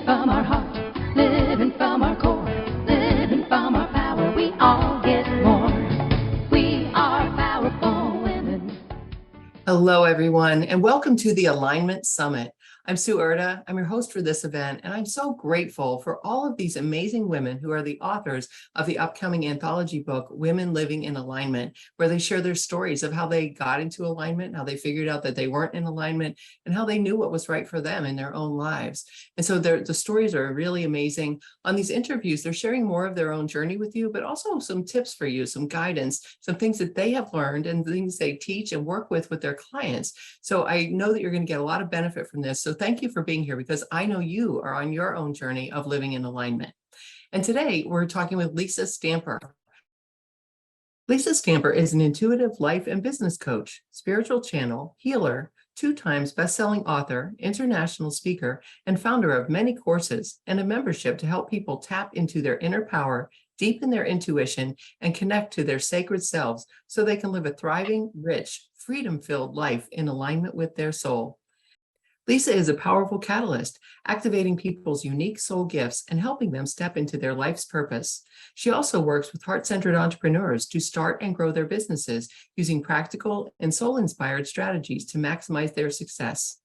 from our heart, living from our core, living from our power. We all get more. We are powerful women. Hello, everyone, and welcome to the Alignment Summit. I'm Sue Erda. I'm your host for this event, and I'm so grateful for all of these amazing women who are the authors of the upcoming anthology book, Women Living in Alignment, where they share their stories of how they got into alignment, how they figured out that they weren't in alignment, and how they knew what was right for them in their own lives. And so the stories are really amazing. On these interviews, they're sharing more of their own journey with you, but also some tips for you, some guidance, some things that they have learned and things they teach and work with their clients. So I know that you're going to get a lot of benefit from this. So thank you for being here, because I know you are on your own journey of living in alignment. And today we're talking with Lisa Stamper. Lisa Stamper is an intuitive life and business coach, spiritual channel, healer, 2 times best-selling author, international speaker, and founder of many courses and a membership to help people tap into their inner power, deepen their intuition, and connect to their sacred selves so they can live a thriving, rich, freedom-filled life in alignment with their soul. Lisa is a powerful catalyst, activating people's unique soul gifts and helping them step into their life's purpose. She also works with heart-centered entrepreneurs to start and grow their businesses using practical and soul-inspired strategies to maximize their success.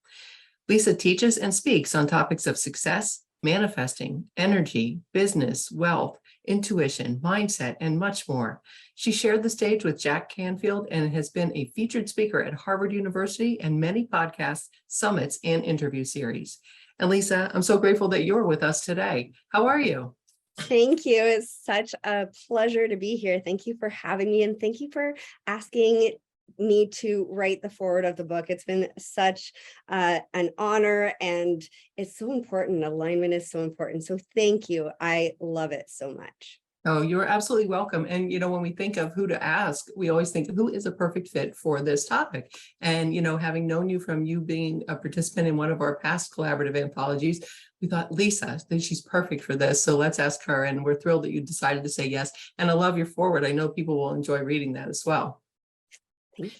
Lisa teaches and speaks on topics of success, manifesting, energy, business, wealth, intuition, mindset, and much more. She shared the stage with Jack Canfield and has been a featured speaker at Harvard University and many podcasts, summits, and interview series. And Lisa, I'm so grateful that you're with us today. How are you? Thank you. It's such a pleasure to be here. Thank you for having me, and thank you for asking me to write the foreword of the book. It's been such an honor, and it's so important. Alignment is so important. So thank you. I love it so much. Oh, you're absolutely welcome. And, when we think of who to ask, we always think who is a perfect fit for this topic. And, having known you from you being a participant in one of our past collaborative anthologies, we thought, Lisa, that she's perfect for this. So let's ask her. And we're thrilled that you decided to say yes. And I love your forward. I know people will enjoy reading that as well.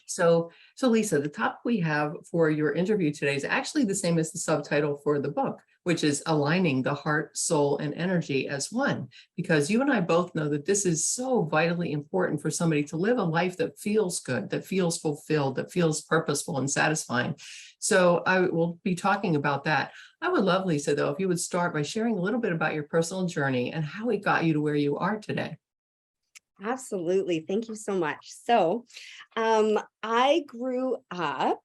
So Lisa, the topic we have for your interview today is actually the same as the subtitle for the book, which is aligning the heart, soul, and energy as one, because you and I both know that this is so vitally important for somebody to live a life that feels good, that feels fulfilled, that feels purposeful and satisfying. So I will be talking about that. I would love, Lisa, though, if you would start by sharing a little bit about your personal journey and how it got you to where you are today. Absolutely. Thank you so much. So I grew up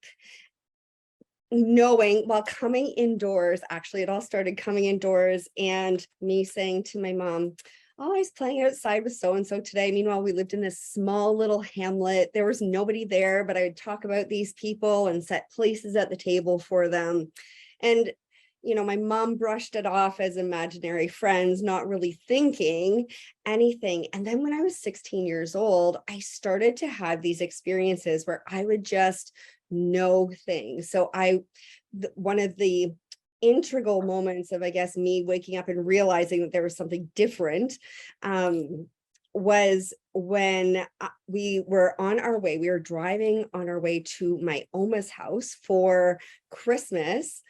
knowing, while coming indoors, actually, it all started coming indoors and me saying to my mom, oh, I was playing outside with so-and-so today. Meanwhile, we lived in this small little hamlet. There was nobody there, but I would talk about these people and set places at the table for them. And my mom brushed it off as imaginary friends, not really thinking anything. And then when I was 16 years old, I started to have these experiences where I would just know things. So one of the integral moments of, I guess, me waking up and realizing that there was something different was when we were driving on our way to my Oma's house for Christmas,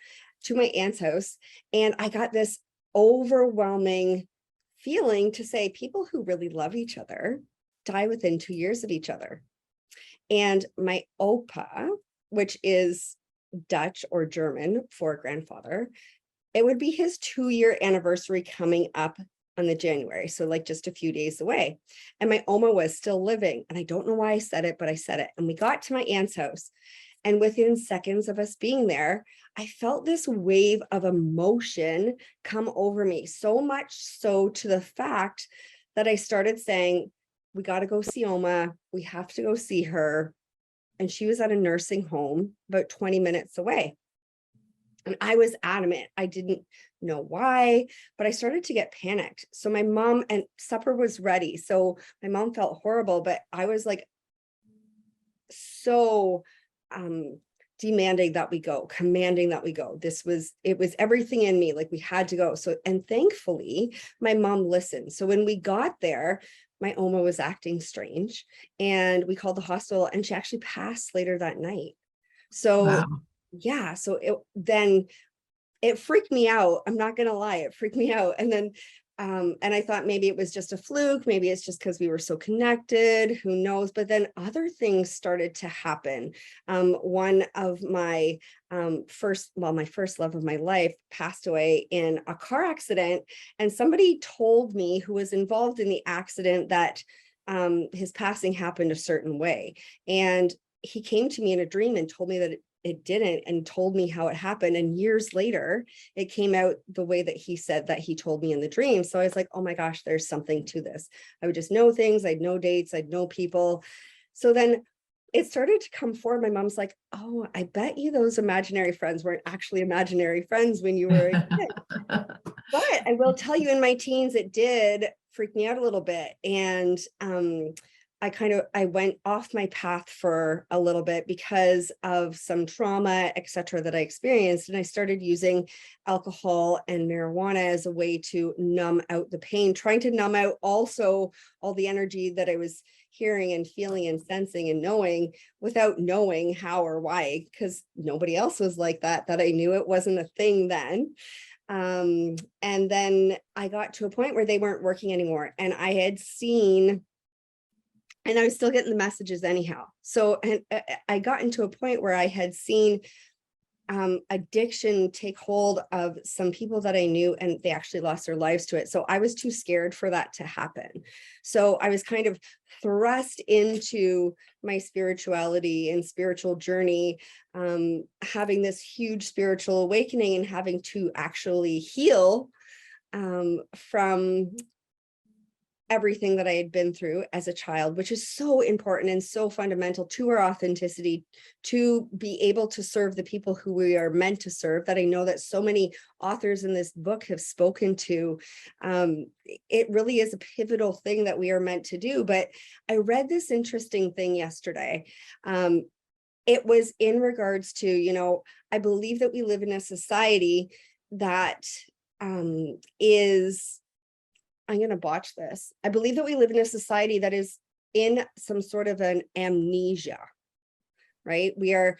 to my aunt's house. And I got this overwhelming feeling to say, people who really love each other die within 2 years of each other. And my opa, which is Dutch or German for grandfather, it would be his 2-year anniversary coming up on the January. So like just a few days away. And my Oma was still living. And I don't know why I said it, but I said it. And we got to my aunt's house. And within seconds of us being there, I felt this wave of emotion come over me, so much so to the fact that I started saying, we got to go see Oma. We have to go see her. And she was at a nursing home about 20 minutes away. And I was adamant. I didn't know why, but I started to get panicked. So my mom, and supper was ready. So my mom felt horrible, but I was like, so demanding that we go, commanding that we go. It was everything in me, like we had to go. So, and thankfully my mom listened. So when we got there, my Oma was acting strange and we called the hospital and she actually passed later that night. So Wow. yeah, so then it freaked me out. I'm not going to lie. It freaked me out. And then, and I thought maybe it was just a fluke. Maybe it's just because we were so connected, who knows? But then other things started to happen. One of my my first love of my life passed away in a car accident. And somebody told me, who was involved in the accident, that his passing happened a certain way. And he came to me in a dream and told me that it didn't, and told me how it happened. And years later, it came out the way that he said that he told me in the dream. So I was like, oh my gosh, there's something to this. I would just know things. I'd know dates. I'd know people. So then it started to come forward. My mom's like, oh, I bet you those imaginary friends weren't actually imaginary friends when you were a kid. But I will tell you, in my teens, it did freak me out a little bit. And I went off my path for a little bit because of some trauma, et cetera, that I experienced. And I started using alcohol and marijuana as a way to numb out the pain, trying to numb out also all the energy that I was hearing and feeling and sensing and knowing, without knowing how or why, because nobody else was like that I knew. It wasn't a thing then. And then I got to a point where they weren't working anymore. And I had seen, and I was still getting the messages anyhow. So, and I got into a point where I had seen addiction take hold of some people that I knew, and they actually lost their lives to it. So I was too scared for that to happen. So I was kind of thrust into my spirituality and spiritual journey, having this huge spiritual awakening and having to actually heal from everything that I had been through as a child, which is so important and so fundamental to our authenticity, to be able to serve the people who we are meant to serve, that I know that so many authors in this book have spoken to. It really is a pivotal thing that we are meant to do. But I read this interesting thing yesterday. It was in regards to, I believe that we live in a society that is, I'm going to botch this. I believe that we live in a society that is in some sort of an amnesia, right? We are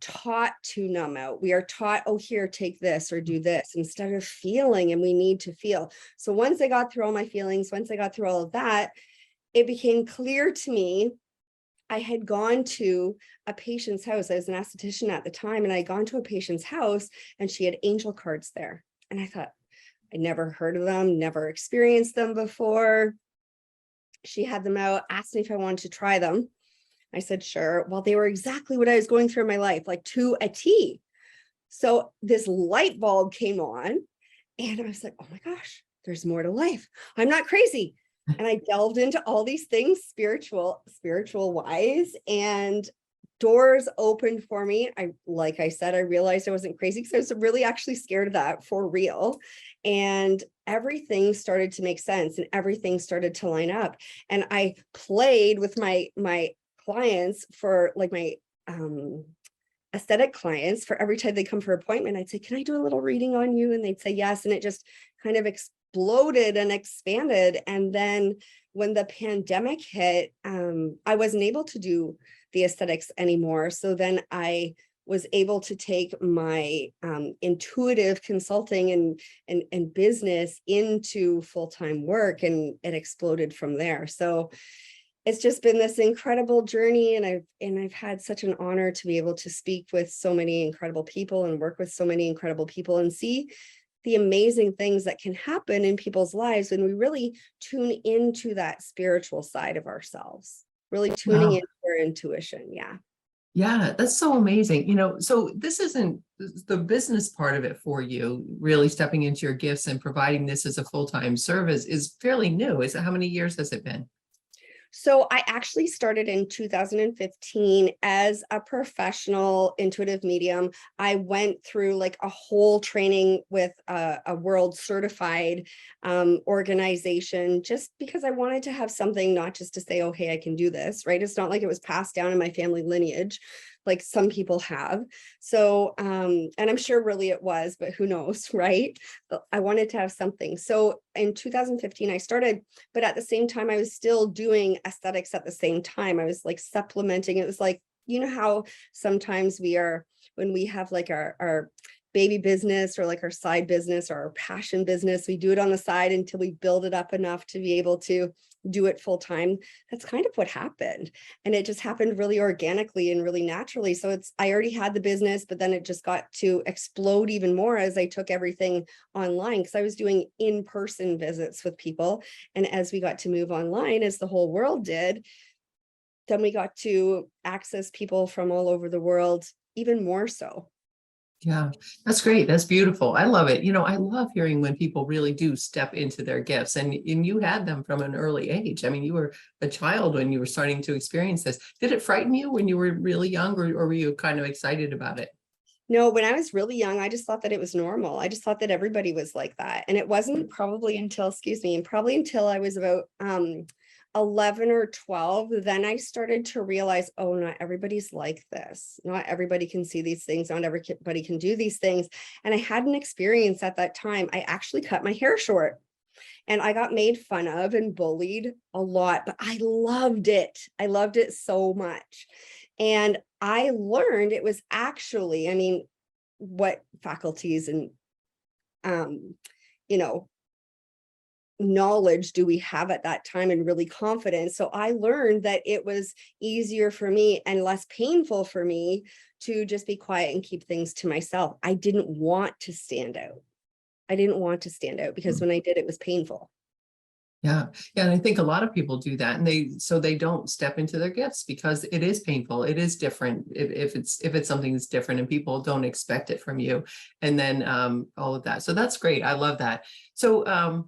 taught to numb out. We are taught, oh, here, take this or do this, instead of feeling, and we need to feel. So once I got through all my feelings, once I got through all of that, it became clear to me. I had gone to a patient's house. I was an esthetician at the time, and I had gone to a patient's house, and she had angel cards there. And I thought, I never heard of them, never experienced them before. She had them out, asked me if I wanted to try them. I said, sure. Well, they were exactly what I was going through in my life, like to a T. So this light bulb came on, and I was like, oh my gosh, there's more to life. I'm not crazy. And I delved into all these things, spiritual wise, and doors opened for me. Like I said, I realized I wasn't crazy, because I was really actually scared of that for real. And everything started to make sense, and everything started to line up. And I played with my clients, for like my aesthetic clients, for every time they come for appointment, I'd say, can I do a little reading on you? And they'd say yes. And it just kind of exploded and expanded. And then when the pandemic hit, I wasn't able to do the aesthetics anymore. So then I was able to take my intuitive consulting and business into full-time work, and it exploded from there. So it's just been this incredible journey, and I've had such an honor to be able to speak with so many incredible people and work with so many incredible people, and see the amazing things that can happen in people's lives when we really tune into that spiritual side of ourselves, really tuning into our intuition. Yeah. Yeah, that's so amazing. So this isn't the business part of it for you, really stepping into your gifts and providing this as a full-time service is fairly new. How many years has it been? So I actually started in 2015 as a professional intuitive medium. I went through like a whole training with a world certified organization, just because I wanted to have something, not just to say, oh, hey, I can do this, right? It's not like it was passed down in my family lineage, like some people have. So, and I'm sure really it was, but who knows, right? But I wanted to have something. So in 2015, I started, but at the same time, I was still doing aesthetics at the same time. I was like supplementing. It was like, how sometimes when we have like our baby business or like our side business or our passion business. We do it on the side until we build it up enough to be able to do it full time. That's kind of what happened. And it just happened really organically and really naturally. So I already had the business, but then it just got to explode even more as I took everything online, because I was doing in-person visits with people. And as we got to move online, as the whole world did, then we got to access people from all over the world even more so. Yeah, that's great. That's beautiful. I love it. I love hearing when people really do step into their gifts, and you had them from an early age. I mean, you were a child when you were starting to experience this. Did it frighten you when you were really young, or were you kind of excited about it? No, when I was really young, I just thought that it was normal. I just thought that everybody was like that. And it wasn't probably until, probably until I was about 11 or 12, then I started to realize, oh, not everybody's like this. Not everybody can see these things. Not everybody can do these things. And I had an experience at that time. I actually cut my hair short. And I got made fun of and bullied a lot, but I loved it. I loved it so much. And I learned it was actually, what faculties and, you know, knowledge do we have at that time, and really confidence. So I learned that it was easier for me and less painful for me to just be quiet and keep things to myself. I didn't want to stand out. Because when I did, it was painful. Yeah. Yeah. And I think a lot of people do that, and they don't step into their gifts because it is painful. It is different if it's something that's different and people don't expect it from you. And then all of that. So that's great. I love that. So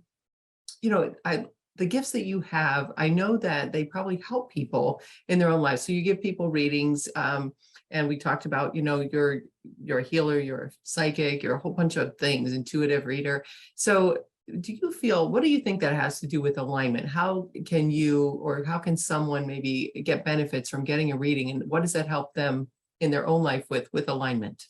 the gifts that you have, I know that they probably help people in their own lives. So you give people readings, and we talked about, you're a healer, you're a psychic, you're a whole bunch of things, intuitive reader. So what do you think that has to do with alignment? How can someone maybe get benefits from getting a reading, and what does that help them in their own life with alignment?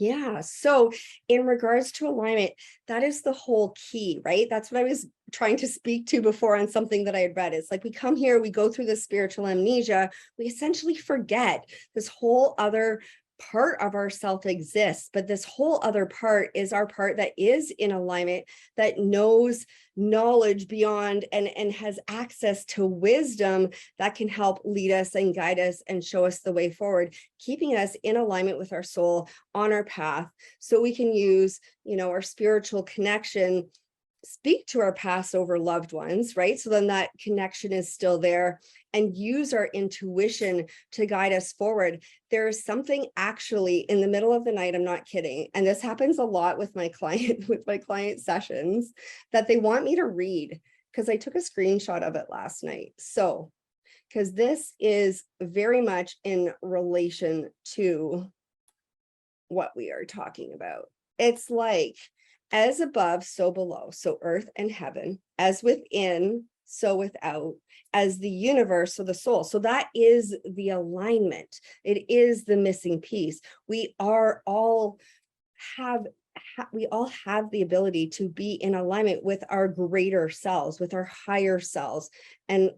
Yeah. So in regards to alignment, that is the whole key, right? That's what I was trying to speak to before on something that I had read. It's like we come here, we go through this spiritual amnesia, we essentially forget this whole other part of ourself exists, but this whole other part is our part that is in alignment, that knows knowledge beyond and has access to wisdom that can help lead us and guide us and show us the way forward, keeping us in alignment with our soul on our path, so we can use, our spiritual connection, speak to our past over loved ones, right? So then that connection is still there, and use our intuition to guide us forward. There is something actually in the middle of the night, I'm not kidding, and this happens a lot with my client sessions, that they want me to read, because I took a screenshot of it last night. So, because this is very much in relation to what we are talking about. It's like, as above, so below. So earth and heaven, as within, so without, as the universe, so the soul. So that is the alignment. It is the missing piece. We all have the ability to be in alignment with our greater selves, with our higher selves, and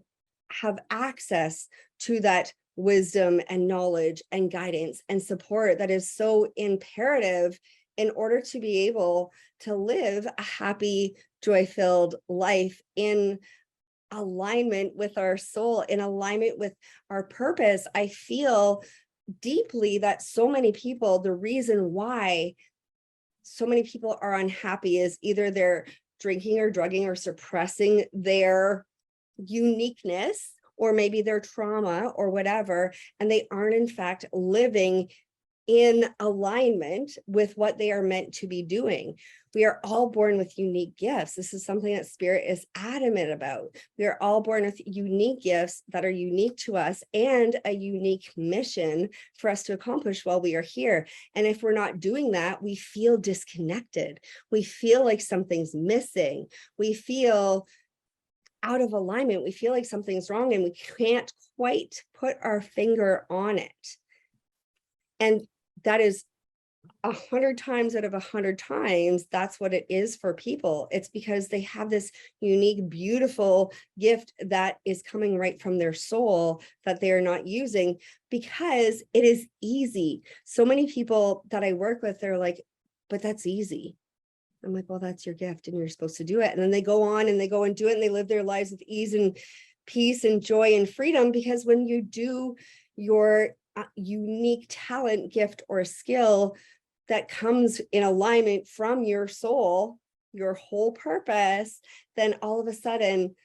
have access to that wisdom and knowledge and guidance and support that is so imperative in order to be able to live a happy, joy-filled life in alignment with our soul, in alignment with our purpose. I feel deeply that so many people, the reason why so many people are unhappy is either they're drinking or drugging or suppressing their uniqueness, or maybe their trauma or whatever, and they aren't in fact living in alignment with what they are meant to be doing. We are all born with unique gifts. This is something that Spirit is adamant about. We are all born with unique gifts that are unique to us, and a unique mission for us to accomplish while we are here. And if we're not doing that, we feel disconnected. We feel like something's missing. We feel out of alignment. We feel like something's wrong, and we can't quite put our finger on it. And that is 100 times out of 100 times, that's what it is for people. It's because they have this unique, beautiful gift that is coming right from their soul that they are not using, because it is easy. So many people that I work with, they're like, but that's easy. I'm like, well, that's your gift and you're supposed to do it. And then they go on and they go and do it and they live their lives with ease and peace and joy and freedom, because when you do your unique talent, gift, or skill that comes in alignment from your soul, your whole purpose, then all of a sudden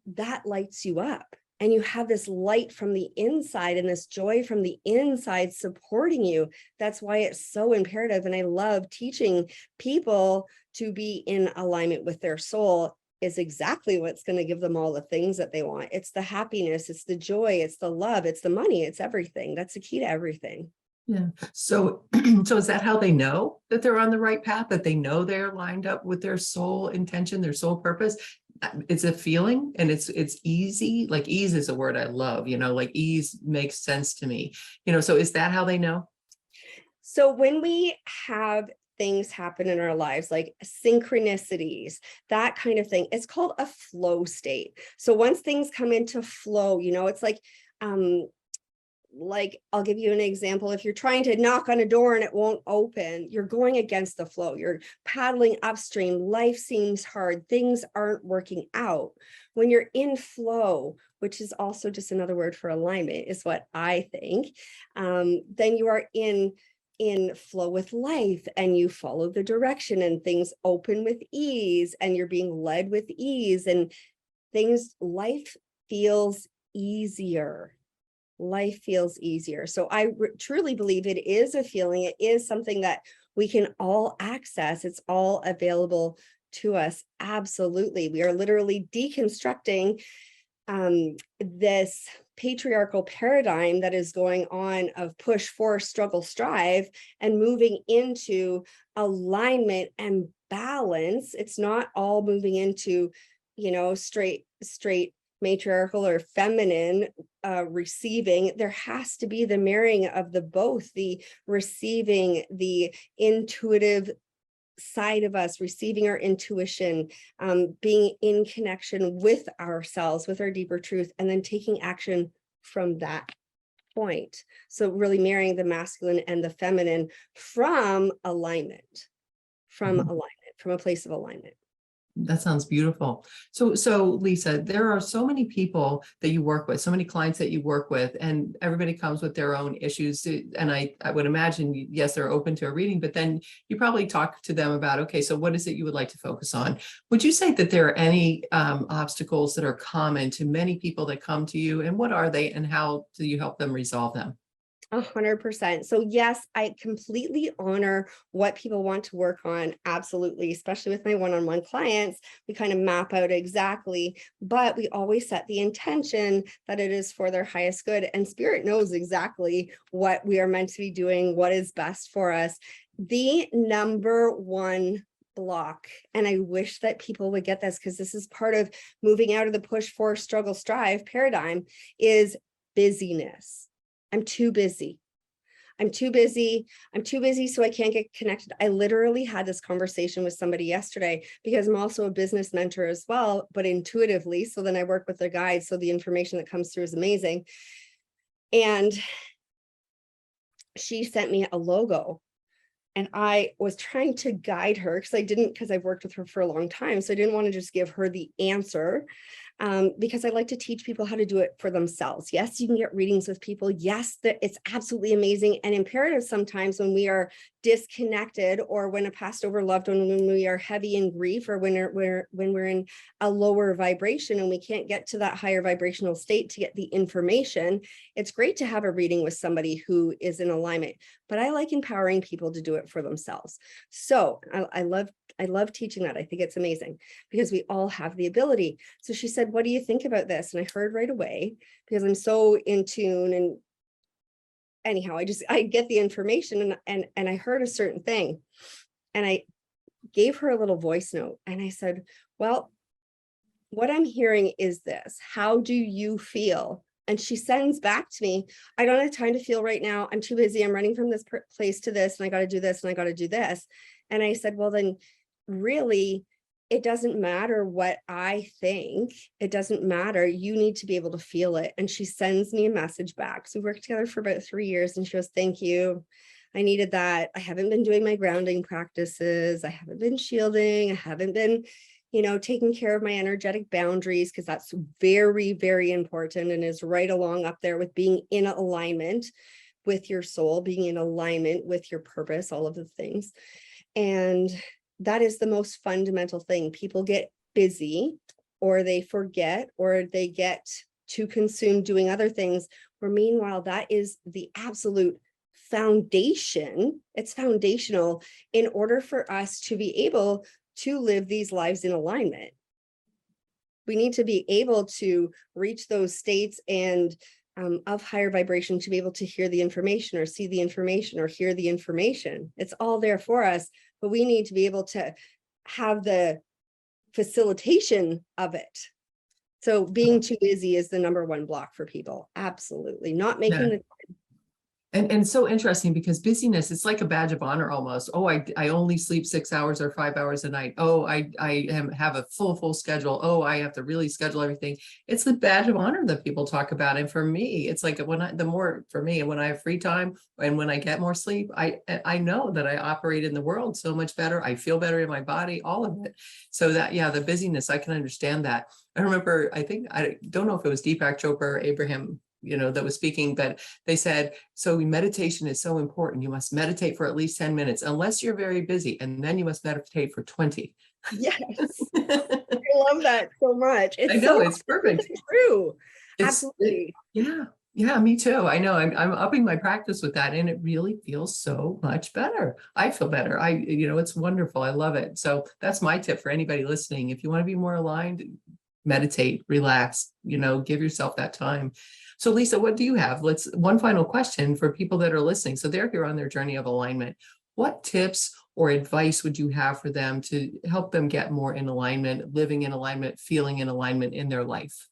that lights you up. And you have this light from the inside and this joy from the inside supporting you. That's why it's so imperative. And I love teaching people to be in alignment with their soul is exactly what's going to give them all the things that they want. It's the happiness, it's the joy, it's the love, it's the money, it's everything. That's the key to everything. Yeah. So, so is that how they know that they're on the right path, that they know they're lined up with their soul intention, their soul purpose? It's a feeling, and it's easy. Like ease is a word I love, like ease makes sense to me, so is that how they know? So when we have things happen in our lives, like synchronicities, that kind of thing, it's called a flow state. So once things come into flow, it's like I'll give you an example. If you're trying to knock on a door and it won't open, you're going against the flow. You're paddling upstream. Life seems hard. Things aren't working out. When you're in flow, which is also just another word for alignment, is what I think, then you are in flow with life and you follow the direction and things open with ease and you're being led with ease and life feels easier. Life feels easier. So I truly believe it is a feeling. It is something that we can all access. It's all available to us. Absolutely. We are literally deconstructing this patriarchal paradigm that is going on of push, force, struggle, strive, and moving into alignment and balance. It's not all moving into, straight matriarchal or feminine receiving. There has to be the marrying of the both, the receiving, the intuitive side of us, receiving our intuition, being in connection with ourselves, with our deeper truth, and then taking action from that point. So really marrying the masculine and the feminine from alignment, from a place of alignment. That sounds beautiful. So Lisa, there are so many people that you work with, so many clients that you work with, and everybody comes with their own issues. And I would imagine, yes, they're open to a reading, but then you probably talk to them about, okay, so what is it you would like to focus on? Would you say that there are any obstacles that are common to many people that come to you, and what are they, and how do you help them resolve them? 100%. So yes, I completely honor what people want to work on. Absolutely. Especially with my one-on-one clients, we kind of map out exactly, but we always set the intention that it is for their highest good. And spirit knows exactly what we are meant to be doing, what is best for us. The number one block, and I wish that people would get this because this is part of moving out of the push, force, struggle, strive paradigm, is busyness. I'm too busy. I'm too busy. I'm too busy, so I can't get connected. I literally had this conversation with somebody yesterday because I'm also a business mentor as well, but intuitively. So then I work with their guides. So the information that comes through is amazing. And she sent me a logo. And I was trying to guide her because I've worked with her for a long time. So I didn't want to just give her the answer. Because I like to teach people how to do it for themselves. Yes, you can get readings with people. Yes, it's absolutely amazing and imperative sometimes when we are disconnected or when a passed over loved one, when we are heavy in grief or when we're in a lower vibration and we can't get to that higher vibrational state to get the information. It's great to have a reading with somebody who is in alignment, but I like empowering people to do it for themselves. So I love teaching that. I think it's amazing because we all have the ability. So she said, what do you think about this? And I heard right away because I'm so in tune. And anyhow, I get the information and I heard a certain thing and I gave her a little voice note and I said, well, what I'm hearing is this. How do you feel? And she sends back to me, I don't have time to feel right now. I'm too busy. I'm running from this place to this and I got to do this and I got to do this. And I said, well, then really, it doesn't matter what I think. It doesn't matter. You need to be able to feel it. And she sends me a message back. So we worked together for about 3 years and she goes, thank you. I needed that. I haven't been doing my grounding practices. I haven't been shielding. I haven't been, taking care of my energetic boundaries, because that's very, very important and is right along up there with being in alignment with your soul, being in alignment with your purpose, all of the things. And that is the most fundamental thing. People get busy, or they forget, or they get too consumed doing other things, where meanwhile, that is the absolute foundation. It's foundational in order for us to be able to live these lives in alignment. We need to be able to reach those states and of higher vibration to be able to hear the information, or see the information, or hear the information. It's all there for us, but we need to be able to have the facilitation of it. So being too busy is the number one block for people. Absolutely. Not making Yeah. the And it's so interesting, because busyness, it's like a badge of honor almost. Oh, I only sleep 6 hours or 5 hours a night. Oh, I have a full schedule. Oh, I have to really schedule everything. It's the badge of honor that people talk about. And for me, it's like when I have free time and when I get more sleep, I know that I operate in the world so much better. I feel better in my body, all of it. So that, yeah, the busyness, I can understand that. I remember, I don't know if it was Deepak Chopra or Abraham, that was speaking, but they said, so meditation is so important. You must meditate for at least 10 minutes, unless you're very busy, and then you must meditate for 20. Yes. I love that so much. I It's know, so it's perfect. true. Absolutely. Yeah, me too. I know, I'm upping my practice with that, and it really feels so much better. I feel better. It's wonderful. I love it. So that's my tip for anybody listening. If you want to be more aligned, meditate, relax, give yourself that time. So Lisa, what do you have? One final question for people that are listening. So they're here on their journey of alignment. What tips or advice would you have for them to help them get more in alignment, living in alignment, feeling in alignment in their life?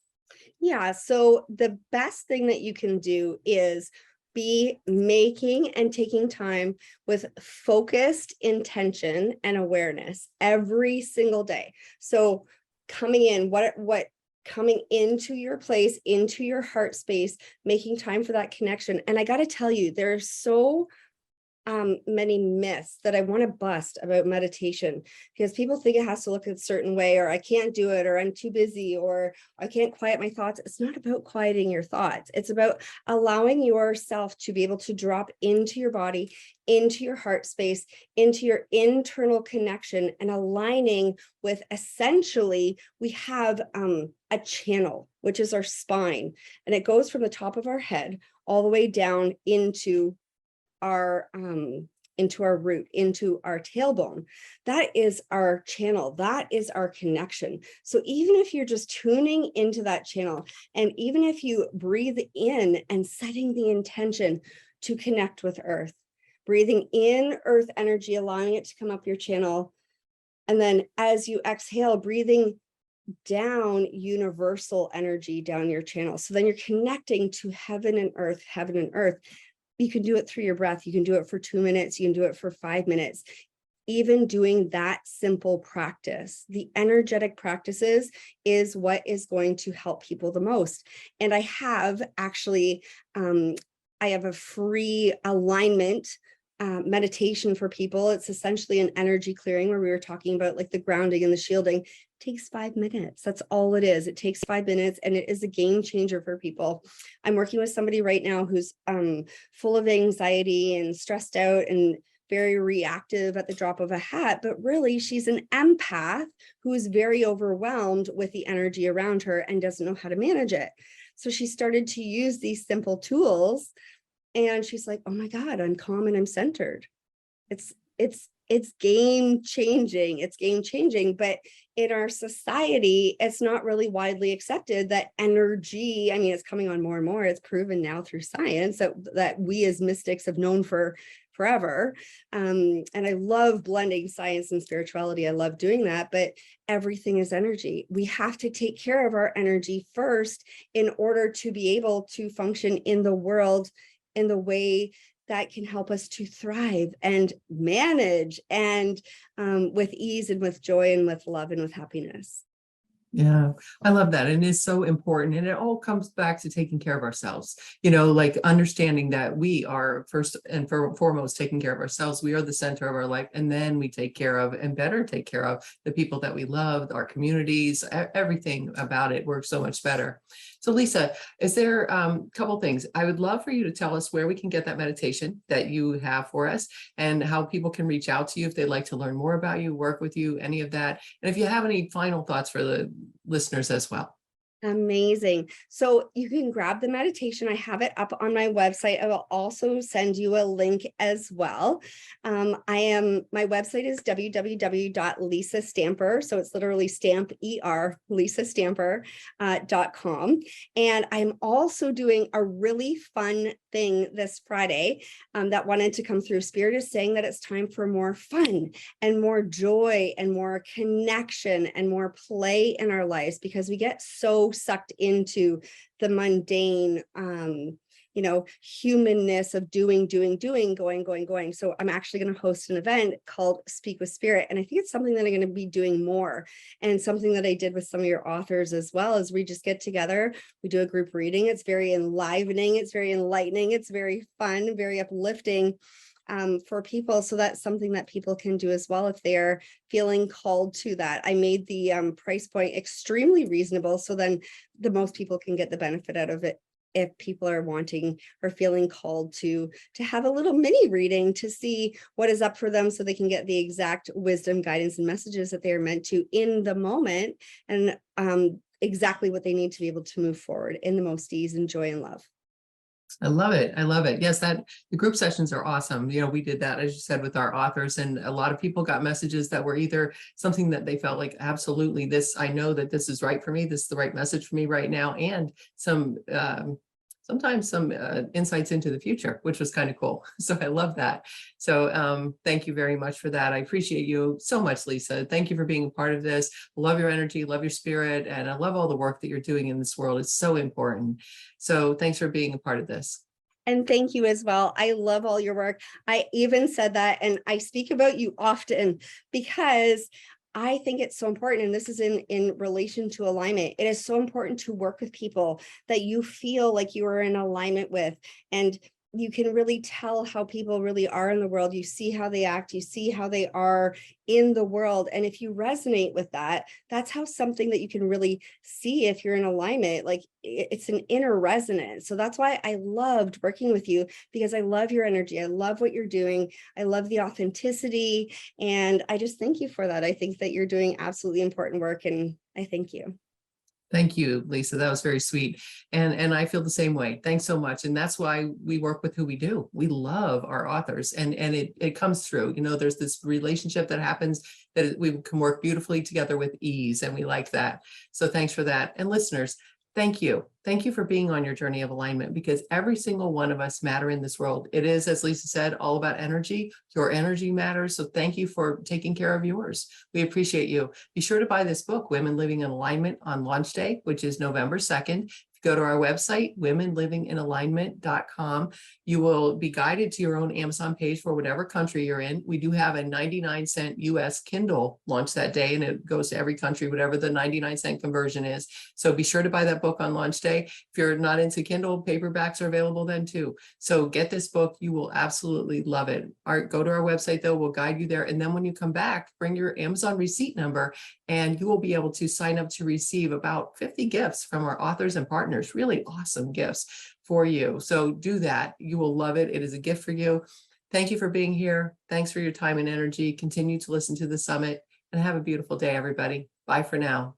Yeah. So the best thing that you can do is be making and taking time with focused intention and awareness every single day. So coming in, coming into your place, into your heart space, making time for that connection. And I got to tell you, there's so many myths that I want to bust about meditation, because people think it has to look a certain way, or I can't do it, or I'm too busy, or I can't quiet my thoughts. It's not about quieting your thoughts. It's about allowing yourself to be able to drop into your body, into your heart space, into your internal connection, and aligning with, essentially, we have a channel, which is our spine, and it goes from the top of our head all the way down into our root, into our tailbone. That is our channel. That is our connection. So even if you're just tuning into that channel, and even if you breathe in and setting the intention to connect with earth, breathing in earth energy, allowing it to come up your channel, and then as you exhale, breathing down universal energy down your channel. So then you're connecting to heaven and earth, heaven and earth. You can do it through your breath. You can do it for 2 minutes. You can do it for 5 minutes. Even doing that simple practice, the energetic practices, is what is going to help people the most. And I have actually, I have a free alignment meditation for people. It's essentially an energy clearing, where we were talking about like the grounding and the shielding. It takes 5 minutes. That's all it is. It takes 5 minutes, and it is a game changer for people. I'm working with somebody right now who's full of anxiety and stressed out and very reactive at the drop of a hat, but really she's an empath who is very overwhelmed with the energy around her and doesn't know how to manage it. So she started to use these simple tools, and she's like, oh my God, I'm calm and I'm centered. It's game changing. It's game changing. But in our society, it's not really widely accepted that energy, I mean, it's coming on more and more. It's proven now through science that we as mystics have known for forever. And I love blending science and spirituality. I love doing that, but everything is energy. We have to take care of our energy first in order to be able to function in the world in the way that can help us to thrive and manage, and with ease and with joy and with love and with happiness. Yeah, I love that. And it's so important. And it all comes back to taking care of ourselves, like understanding that we are first and foremost taking care of ourselves. We are the center of our life. And then we take care of and better take care of the people that we love, our communities, everything about it works so much better. So, Lisa, is there a couple things? I would love for you to tell us where we can get that meditation that you have for us and how people can reach out to you if they'd like to learn more about you, work with you, any of that. And if you have any final thoughts for the listeners as well. Amazing. So you can grab the meditation. I have it up on my website. I will also send you a link as well. My website is www.lisastamper. So it's literally stamp ER, lisastamper.com. And I'm also doing a really fun thing this Friday that wanted to come through. Spirit is saying that it's time for more fun and more joy and more connection and more play in our lives, because we get so sucked into the mundane humanness of doing, going. So I'm actually going to host an event called Speak with Spirit. And I think it's something that I'm going to be doing more, and something that I did with some of your authors as well. As we just get together, we do a group reading. It's very enlivening. It's very enlightening. It's very fun, very uplifting for people. So that's something that people can do as well if they're feeling called to that. I made the price point extremely reasonable, so then the most people can get the benefit out of it if people are wanting or feeling called to have a little mini reading to see what is up for them, so they can get the exact wisdom, guidance, and messages that they are meant to in the moment, and exactly what they need to be able to move forward in the most ease and joy and love. I love it. I love it. Yes, the group sessions are awesome. We did that, as you said, with our authors, and a lot of people got messages that were either something that they felt like, absolutely, I know that this is right for me. This is the right message for me right now. And sometimes some insights into the future, which was kind of cool. So I love that. So thank you very much for that. I appreciate you so much, Lisa. Thank you for being a part of this. Love your energy, love your spirit, and I love all the work that you're doing in this world. It's so important. So thanks for being a part of this. And thank you as well. I love all your work. I even said that, and I speak about you often because I think it's so important. And this is in relation to alignment. It is so important to work with people that you feel like you are in alignment with. And you can really tell how people really are in the world. You see how they act, you see how they are in the world. And if you resonate with that, that's how something that you can really see if you're in alignment, like it's an inner resonance. So that's why I loved working with you, because I love your energy. I love what you're doing. I love the authenticity. And I just thank you for that. I think that you're doing absolutely important work, and I thank you. Thank you, Lisa. That was very sweet. And I feel the same way. Thanks so much. And that's why we work with who we do. We love our authors, and it comes through. There's this relationship that happens that we can work beautifully together with ease, and we like that. So thanks for that. And listeners, thank you. Thank you for being on your journey of alignment, because every single one of us matter in this world. It is, as Lisa said, all about energy. Your energy matters. So thank you for taking care of yours. We appreciate you. Be sure to buy this book, Women Living in Alignment, on launch day, which is November 2nd. Go to our website, womenlivinginalignment.com. You will be guided to your own Amazon page for whatever country you're in. We do have a 99-cent US Kindle launch that day, and it goes to every country, whatever the 99-cent conversion is. So be sure to buy that book on launch day. If you're not into Kindle, paperbacks are available then too. So get this book. You will absolutely love it. Go to our website, though. We'll guide you there. And then when you come back, bring your Amazon receipt number, and you will be able to sign up to receive about 50 gifts from our authors and partners. Really awesome gifts for you. So do that. You will love it. It is a gift for you. Thank you for being here. Thanks for your time and energy. Continue to listen to the summit, and have a beautiful day, everybody. Bye for now.